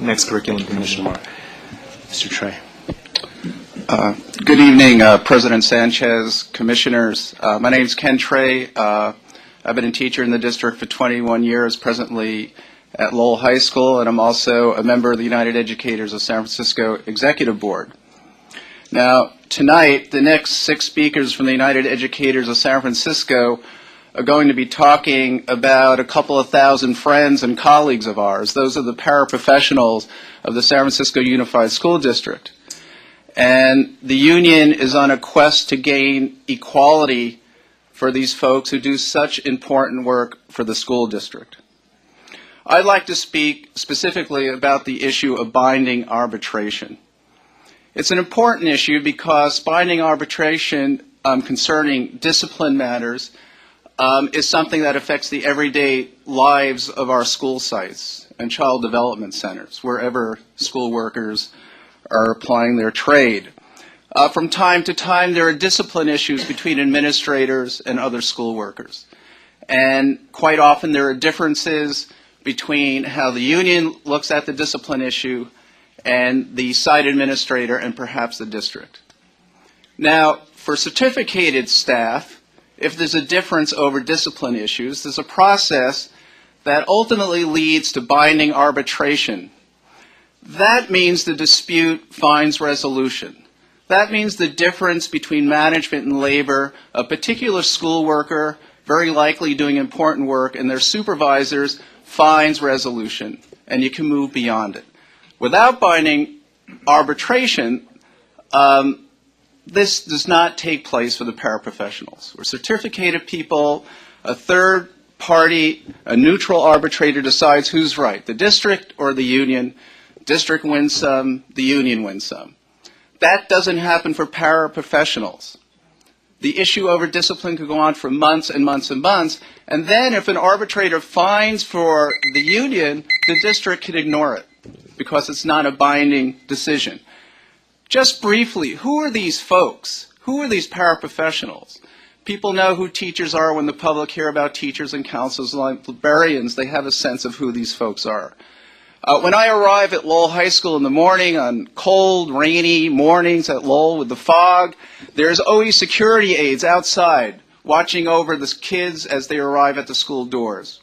Next curriculum commissioner. Mr. Trey. Good evening, President Sanchez, commissioners. My name is Ken Trey. I've been a teacher in the district for 21 years, presently at Lowell High School, and I'm also a member of the United Educators of San Francisco Executive Board. Now, tonight, the next 6 speakers from the United Educators of San Francisco are going to be talking about a couple of thousand friends and colleagues of ours. Those are the paraprofessionals of the San Francisco Unified School District. And the union is on a quest to gain equality for these folks who do such important work for the school district. I'd like to speak specifically about the issue of binding arbitration. It's an important issue because binding arbitration concerning discipline matters is something that affects the everyday lives of our school sites and child development centers, wherever school workers are applying their trade. From time to time, there are discipline issues between administrators and other school workers. And quite often, there are differences between how the union looks at the discipline issue and the site administrator and perhaps the district. Now, for certificated staff, if there's a difference over discipline issues, there's a process that ultimately leads to binding arbitration. That means the dispute finds resolution. That means the difference between management and labor, a particular school worker, very likely doing important work, and their supervisors finds resolution, and you can move beyond it. Without binding arbitration, this does not take place for the paraprofessionals. We're certificated people, a third party, a neutral arbitrator decides who's right, the district or the union. District wins some, the union wins some. That doesn't happen for paraprofessionals. The issue over discipline could go on for months and months and months, and then if an arbitrator finds for the union, the district can ignore it because it's not a binding decision. Just briefly, who are these folks? Who are these paraprofessionals? People know who teachers are when the public hear about teachers and counselors like librarians. They have a sense of who these folks are. When I arrive at Lowell High School in the morning on cold, rainy mornings at Lowell with the fog, there's always security aides outside watching over the kids as they arrive at the school doors.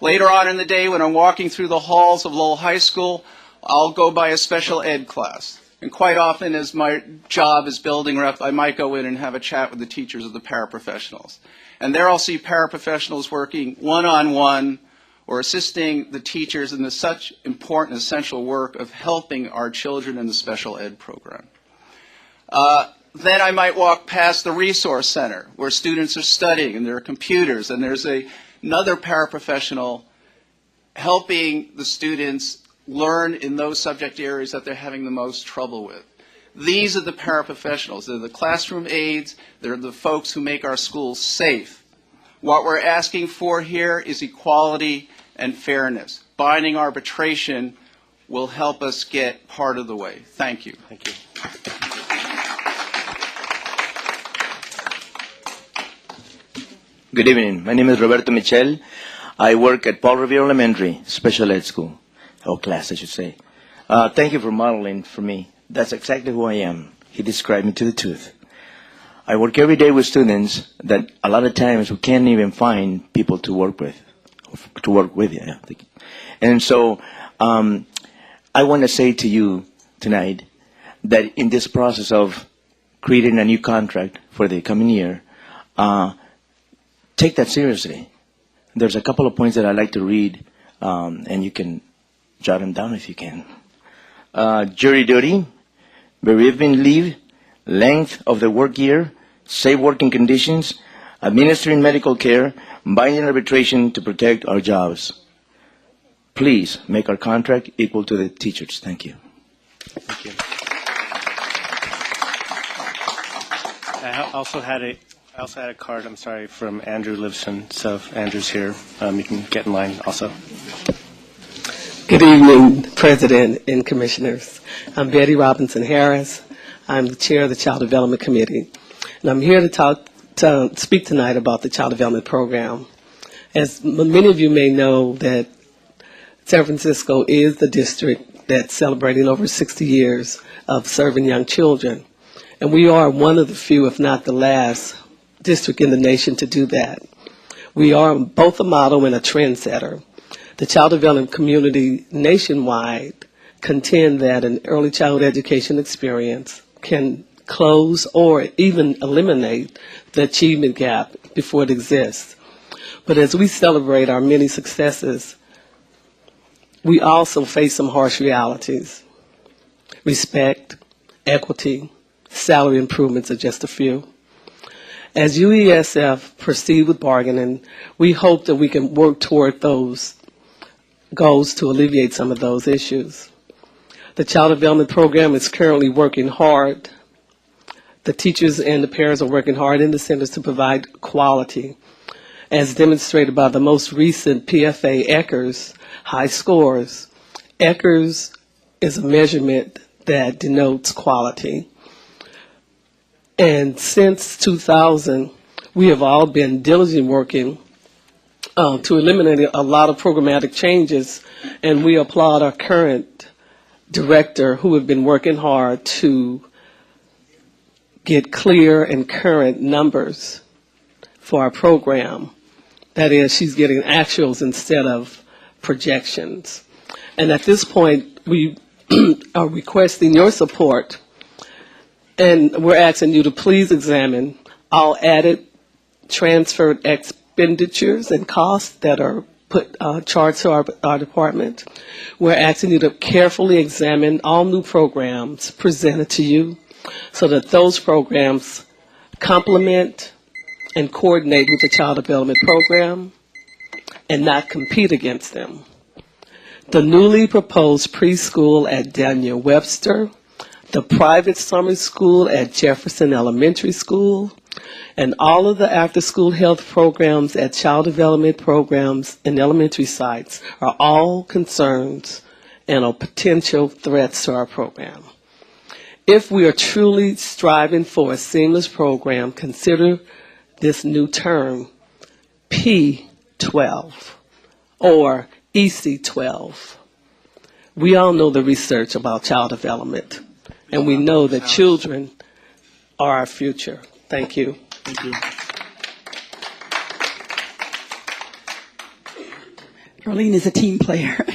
Later on in the day, when I'm walking through the halls of Lowell High School, I'll go by a special ed class. And quite often, as my job as building rep, I might go in and have a chat with the teachers of the paraprofessionals. And there I'll see paraprofessionals working one-on-one or assisting the teachers in the such important, essential work of helping our children in the special ed program. Then I might walk past the resource center where students are studying and there are computers and there's another paraprofessional helping the students learn in those subject areas that they're having the most trouble with. These are the paraprofessionals. They're the classroom aides. They're the folks who make our schools safe. What we're asking for here is equality and fairness. Binding arbitration will help us get part of the way. Thank you. Thank you. Good evening. My name is Roberto Michel. I work at Paul Revere Elementary Special Ed School, or class, I should say. Thank you for modeling for me. That's exactly who I am. He described me to the tooth. I work every day with students that a lot of times we can't even find people to work with. Yeah. And so I want to say to you tonight that in this process of creating a new contract for the coming year, take that seriously. There's a couple of points that I'd like to read, and you can jot them down if you can. Jury duty, bereavement leave, length of the work year, safe working conditions, administering medical care, binding arbitration to protect our jobs. Please make our contract equal to the teachers. Thank you. Thank you. I also had a card, I'm sorry, from Andrew Livson. So if Andrew's here, you can get in line also. Good evening, President and Commissioners. I'm Betty Robinson Harris. I'm the chair of the Child Development Committee. And I'm here to speak tonight about the Child Development Program. As many of you may know, that San Francisco is the district that's celebrating over 60 years of serving young children. And we are one of the few, if not the last, district in the nation to do that. We are both a model and a trendsetter. The child development community nationwide contend that an early childhood education experience can close or even eliminate the achievement gap before it exists. But as we celebrate our many successes, we also face some harsh realities. Respect, equity, salary improvements are just a few. As UESF proceed with bargaining, we hope that we can work toward those goals to alleviate some of those issues. The Child Development Program is currently working hard. The teachers and the parents are working hard in the centers to provide quality, as demonstrated by the most recent PFA ECHRS high scores. ECHRS is a measurement that denotes quality. And since 2000, we have all been diligently working to eliminate a lot of programmatic changes, and we applaud our current director who have been working hard to get clear and current numbers for our program. That is, she's getting actuals instead of projections. And at this point, we are requesting your support, and we're asking you to please examine all added, transferred expenditures and costs that are charged to our department. We're asking you to carefully examine all new programs presented to you so that those programs complement and coordinate with the Child Development Program and not compete against them. The newly proposed preschool at Daniel Webster, the private summer school at Jefferson Elementary School, and all of the after-school health programs at child development programs and elementary sites are all concerns and are potential threats to our program. If we are truly striving for a seamless program, consider this new term, P12 or EC12. We all know the research about child development, and we know that children are our future. Thank you. Thank you. Arlene is a team player.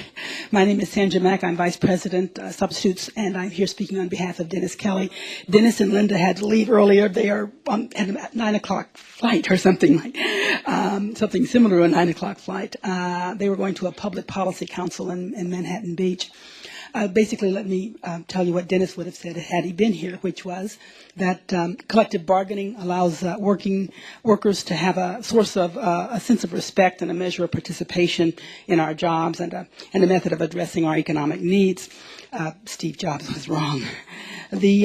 My name is Sandra Mack. I'm Vice President, Substitutes, and I'm here speaking on behalf of Dennis Kelly. Dennis and Linda had to leave earlier. They are on a 9 o'clock flight or something like something similar to a 9 o'clock flight. They were going to a public policy council in Manhattan Beach. Basically, let me tell you what Dennis would have said had he been here, which was that collective bargaining allows workers to have a source of a sense of respect and a measure of participation in our jobs and a method of addressing our economic needs. Steve Jobs was wrong. The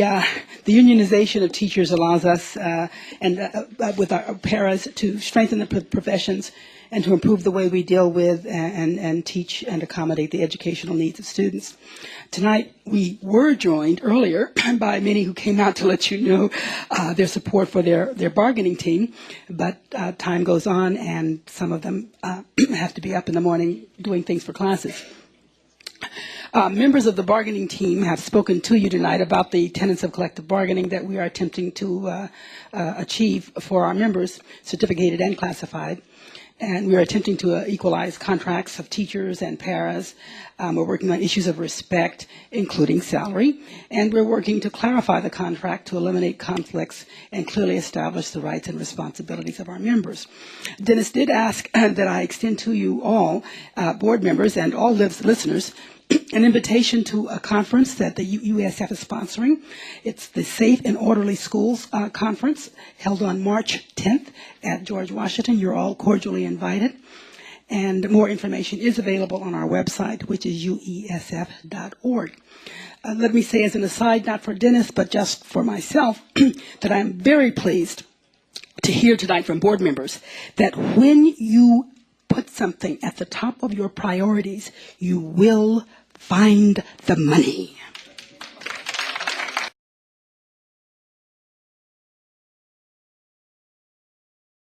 unionization of teachers allows us with our paras to strengthen the professions and to improve the way we deal with and teach and accommodate the educational needs of students. Tonight, we were joined earlier by many who came out to let you know their support for their bargaining team, but time goes on and some of them have to be up in the morning doing things for classes. Members of the bargaining team have spoken to you tonight about the tenets of collective bargaining that we are attempting to achieve for our members, certificated and classified. And we're attempting to equalize contracts of teachers and paras. We're working on issues of respect, including salary. And we're working to clarify the contract to eliminate conflicts and clearly establish the rights and responsibilities of our members. Dennis did ask that I extend to you all, board members and all listeners, an invitation to a conference that the UESF is sponsoring. It's the Safe and Orderly Schools Conference held on March 10th at George Washington. You're all cordially invited. And more information is available on our website, which is uesf.org. Let me say as an aside, not for Dennis, but just for myself, that I'm very pleased to hear tonight from board members that when you put something at the top of your priorities, you will find the money.